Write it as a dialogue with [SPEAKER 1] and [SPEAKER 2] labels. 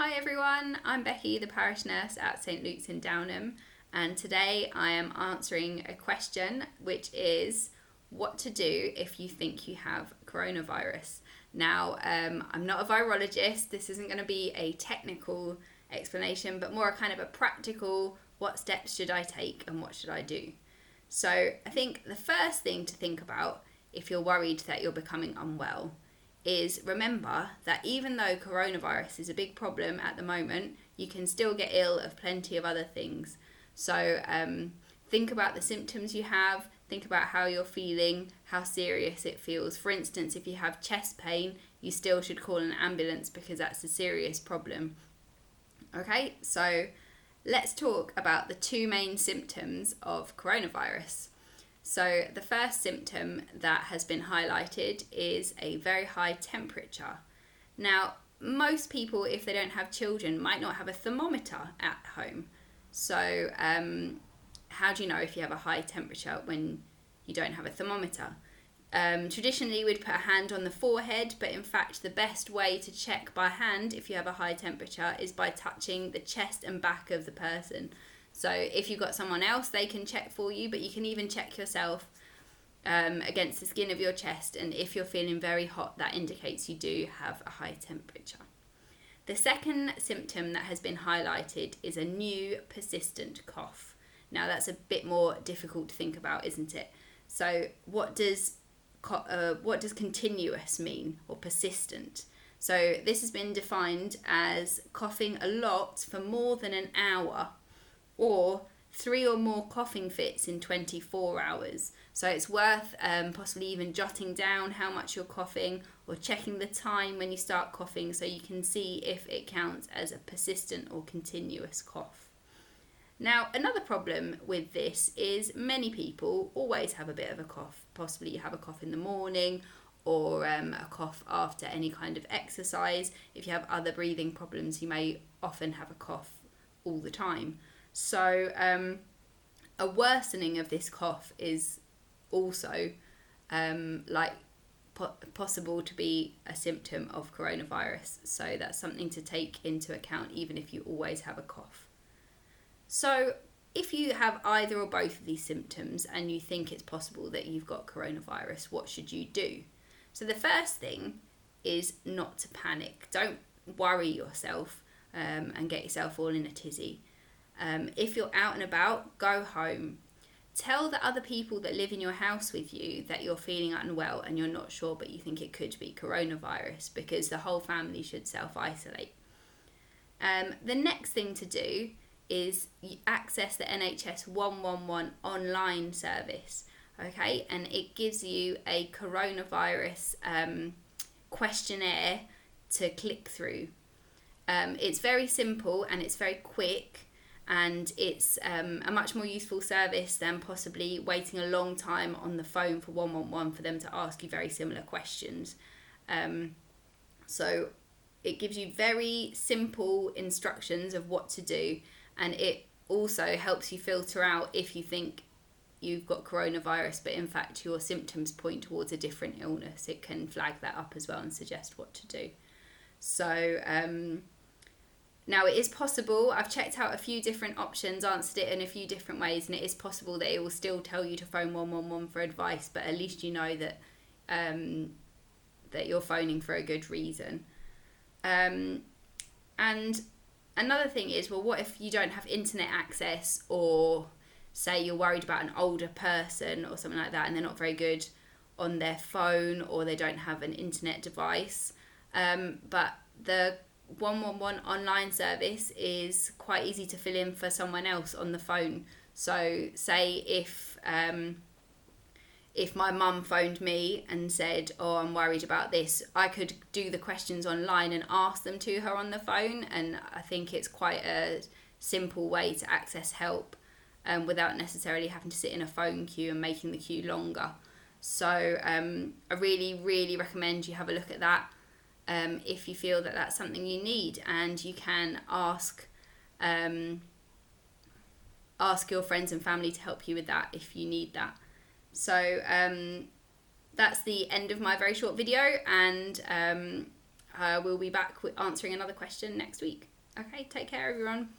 [SPEAKER 1] Hi everyone, I'm Becky, the Parish Nurse at St Luke's in Downham, and today I am answering a question which is what to do if you think you have coronavirus. Now, I'm not a virologist, this isn't going to be a technical explanation, but more a kind of a practical what steps should I take and what should I do. So I think the first thing to think about if you're worried that you're becoming unwell is remember that even though coronavirus is a big problem at the moment, you can still get ill of plenty of other things. So think about the symptoms you have, think about how you're feeling, how serious it feels. For instance, if you have chest pain, you still should call an ambulance because that's a serious problem. Okay, so let's talk about the two main symptoms of coronavirus. So the first symptom that has been highlighted is a very high temperature. Now, most people, if they don't have children, might not have a thermometer at home. So how do you know if you have a high temperature when you don't have a thermometer? Traditionally, we'd put a hand on the forehead, but in fact, the best way to check by hand if you have a high temperature is by touching the chest and back of the person. So if you've got someone else, they can check for you, but you can even check yourself against the skin of your chest. And if you're feeling very hot, that indicates you do have a high temperature. The second symptom that has been highlighted is a new persistent cough. Now that's a bit more difficult to think about, isn't it? So what does continuous mean, or persistent? So this has been defined as coughing a lot for more than an hour, or 3 or more coughing fits in 24 hours. So it's worth possibly even jotting down how much you're coughing or checking the time when you start coughing so you can see if it counts as a persistent or continuous cough. Now, another problem with this is many people always have a bit of a cough. Possibly you have a cough in the morning or a cough after any kind of exercise. If you have other breathing problems, you may often have a cough all the time. So a worsening of this cough is also possible to be a symptom of coronavirus. So that's something to take into account even if you always have a cough. So if you have either or both of these symptoms and you think it's possible that you've got coronavirus, what should you do? So the first thing is not to panic. Don't worry yourself and get yourself all in a tizzy. If you're out and about, go home. Tell the other people that live in your house with you that you're feeling unwell and you're not sure, but you think it could be coronavirus, because the whole family should self-isolate. The next thing to do is access the NHS 111 online service, okay? And it gives you a coronavirus questionnaire to click through. It's very simple and it's very quick. And it's a much more useful service than possibly waiting a long time on the phone for 111 for them to ask you very similar questions. So it gives you very simple instructions of what to do, and it also helps you filter out if you think you've got coronavirus but in fact your symptoms point towards a different illness. It can flag that up as well and suggest what to do. So now it is possible, I've checked out a few different options, answered it in a few different ways, and it is possible that it will still tell you to phone 111 for advice, but at least you know that that you're phoning for a good reason. And another thing is, well, what if you don't have internet access, or say you're worried about an older person or something like that and they're not very good on their phone or they don't have an internet device, but the 111 online service is quite easy to fill in for someone else on the phone. So say if my mum phoned me and said, oh, I'm worried about this, I could do the questions online and ask them to her on the phone, and I think it's quite a simple way to access help without necessarily having to sit in a phone queue and making the queue longer. So I really, really recommend you have a look at that. If you feel that that's something you need, and you can ask your friends and family to help you with that if you need that. So that's the end of my very short video, and we'll be back with answering another question next week. Okay, take care, everyone.